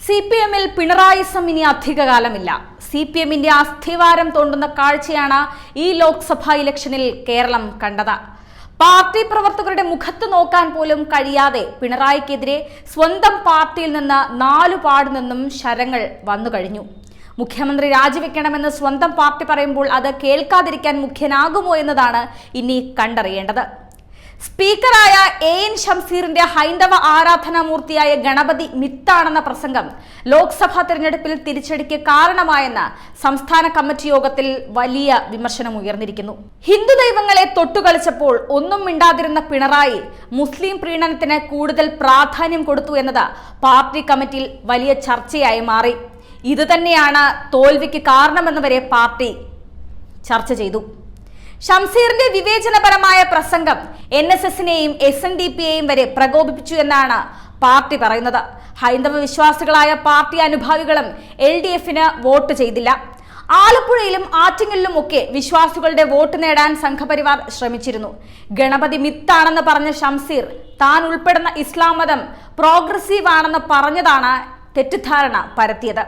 CPM-ൽ പിണറായിസം ഇനി അധികകാലമില്ല. CPM-ന്റെ അസ്ഥിവാരം തോണ്ടുന്ന കാഴ്ചയാണ് ഈ ലോക്സഭാ ഇലക്ഷനിൽ കേരളം കണ്ടത്. പാർട്ടി പ്രവർത്തകരുടെ മുഖത്ത് നോക്കാൻ പോലും കഴിയാതെ പിണറായിക്കെതിരെ സ്വന്തം പാർട്ടിയിൽ നിന്ന് നാലുപാട് നിന്നും ശരങ്ങൾ വന്നു കഴിഞ്ഞു. മുഖ്യമന്ത്രി രാജിവെക്കണമെന്ന് സ്വന്തം പാർട്ടി പറയുമ്പോൾ അത് കേൾക്കാതിരിക്കാൻ മുഖ്യനാകുമോ എന്നതാണ് ഇനി കണ്ടറിയേണ്ടത്. സ്പീക്കറായ AN ഷംസീറിന്റെ ഹൈന്ദവ ആരാധനാമൂർത്തിയായ ഗണപതി മിത്താണെന്ന പ്രസംഗം ലോക്സഭാ തെരഞ്ഞെടുപ്പിൽ തിരിച്ചടിക്ക് കാരണമായെന്ന് സംസ്ഥാന കമ്മിറ്റി യോഗത്തിൽ വലിയ വിമർശനം ഉയർന്നിരിക്കുന്നു. ഹിന്ദു ദൈവങ്ങളെ തൊട്ടുകളിച്ചപ്പോൾ ഒന്നും മിണ്ടാതിരുന്ന പിണറായി മുസ്ലിം പ്രീണനത്തിന് കൂടുതൽ പ്രാധാന്യം കൊടുത്തു എന്നത് പാർട്ടി കമ്മിറ്റിയിൽ വലിയ ചർച്ചയായി മാറി. ഇതുതന്നെയാണ് തോൽവിക്ക് കാരണമെന്ന് വരെ പാർട്ടി ചർച്ച ചെയ്തു. ഷംസീറിന്റെ വിവേചനപരമായ പ്രസംഗം NSSനെയും SNDPയെയും വരെ പ്രകോപിപ്പിച്ചു എന്നാണ് പാർട്ടി പറയുന്നത്. ഹൈന്ദവ വിശ്വാസികളായ പാർട്ടി അനുഭാവികളും LDFന് വോട്ട് ചെയ്തില്ല. ആലപ്പുഴയിലും ആറ്റിങ്ങലിലും ഒക്കെ വിശ്വാസികളുടെ വോട്ട് നേടാൻ സംഘപരിവാർ ശ്രമിച്ചിരുന്നു. ഗണപതി മിത്താണെന്ന് പറഞ്ഞ ഷംസീർ താൻ ഉൾപ്പെടുന്ന ഇസ്ലാം മതം പ്രോഗ്രസീവ് ആണെന്ന് പറഞ്ഞതാണ് തെറ്റിദ്ധാരണ പരത്തിയത്.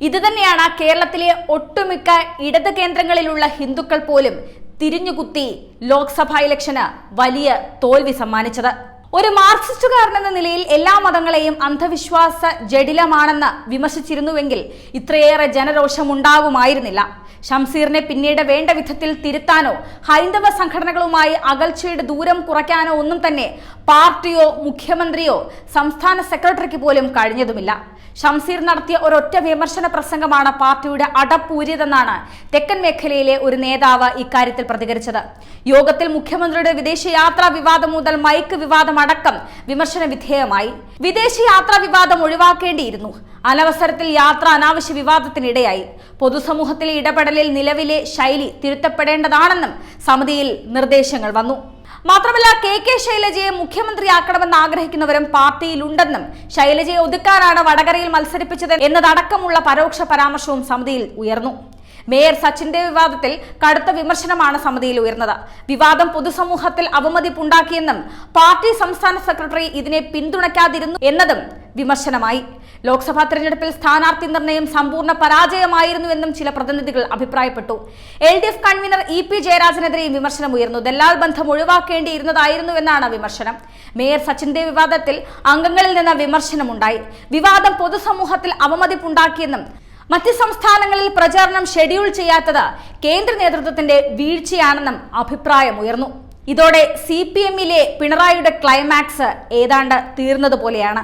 ഇതുതന്നെയാണ് കേരളത്തിലെ ഒട്ടുമിക്ക ഇടത് കേന്ദ്രങ്ങളിലുള്ള ഹിന്ദുക്കൾ പോലും തിരിഞ്ഞുകുത്തി ലോക്സഭാ ഇലക്ഷന് വലിയ തോൽവി സമ്മാനിച്ചത്. ഒരു മാർക്സിസ്റ്റുകാരനെന്ന നിലയിൽ എല്ലാ മതങ്ങളെയും അന്ധവിശ്വാസ ജഡിലമാണെന്ന് വിമർശിച്ചിരുന്നുവെങ്കിൽ ഇത്രയേറെ ജനരോഷം ഉണ്ടാകുമായിരുന്നില്ല. ഷംസീറിനെ പിന്നീട് വേണ്ട വിധത്തിൽ തിരുത്താനോ ഹൈന്ദവ സംഘടനകളുമായി അകൽച്ചയുടെ ദൂരം കുറയ്ക്കാനോ ഒന്നും തന്നെ പാർട്ടിയോ മുഖ്യമന്ത്രിയോ സംസ്ഥാന സെക്രട്ടറിക്ക് പോലും കഴിഞ്ഞതുമില്ല. ഷംസീർ നടത്തിയ ഒരൊറ്റ വിമർശന പ്രസംഗമാണ് പാർട്ടിയുടെ അടപ്പൂരിയതെന്നാണ് തെക്കൻ മേഖലയിലെ ഒരു നേതാവ് ഇക്കാര്യത്തിൽ പ്രതികരിച്ചത്. യോഗത്തിൽ മുഖ്യമന്ത്രിയുടെ വിദേശയാത്രാ വിവാദം മുതൽ മൈക്ക് വിവാദം അടക്കം വിമർശന വിധേയമായി. വിദേശയാത്രാ വിവാദം ഒഴിവാക്കേണ്ടിയിരുന്നു. അനവസരത്തിൽ യാത്ര അനാവശ്യ വിവാദത്തിനിടയായി. പൊതുസമൂഹത്തിലെ ഇടപെടലിൽ നിലവിലെ ശൈലി തിരുത്തപ്പെടേണ്ടതാണെന്നും സമിതിയിൽ നിർദ്ദേശങ്ങൾ വന്നു. മാത്രമല്ല KK ശൈലജയെ മുഖ്യമന്ത്രിയാക്കണമെന്ന് ആഗ്രഹിക്കുന്നവരും പാർട്ടിയിലുണ്ടെന്നും ശൈലജയെ ഒതുക്കാനാണ് വടകരയിൽ മത്സരിപ്പിച്ചത് എന്നതടക്കമുള്ള പരോക്ഷ പരാമർശവും സമിതിയിൽ ഉയർന്നു. മേയർ സച്ചിന്റെ വിവാദത്തിൽ കടുത്ത വിമർശനമാണ് സമിതിയിൽ ഉയർന്നത്. വിവാദം പൊതുസമൂഹത്തിൽ അവമതിപ്പുണ്ടാക്കിയെന്നും പാർട്ടി സംസ്ഥാന സെക്രട്ടറി ഇതിനെ പിന്തുണയ്ക്കാതിരുന്നു എന്നതും വിമർശനമായി. ലോക്സഭാ തെരഞ്ഞെടുപ്പിൽ സ്ഥാനാർത്ഥി നിർണയം സമ്പൂർണ്ണ പരാജയമായിരുന്നുവെന്നും ചില പ്രതിനിധികൾ അഭിപ്രായപ്പെട്ടു. LDF കൺവീനർ EP ജയരാജനെതിരെയും വിമർശനം ഉയർന്നു. ദല്ലാൽ ബന്ധം ഒഴിവാക്കേണ്ടിയിരുന്നതായിരുന്നുവെന്നാണ് വിമർശനം. മേയർ സച്ചിന്റെ വിവാദത്തിൽ അംഗങ്ങളിൽ നിന്ന് വിമർശനമുണ്ടായി. വിവാദം പൊതുസമൂഹത്തിൽ അവമതിപ്പുണ്ടാക്കിയെന്നും മറ്റ് സംസ്ഥാനങ്ങളിൽ പ്രചാരണം ഷെഡ്യൂൾ ചെയ്യാത്തത് കേന്ദ്ര നേതൃത്വത്തിന്റെ വീഴ്ചയാണെന്നും അഭിപ്രായമുയർന്നു. ഇതോടെ CPM-ലെ പിണറായിയുടെ ക്ലൈമാക്സ് ഏതാണ്ട് തീർന്നതുപോലെയാണ്.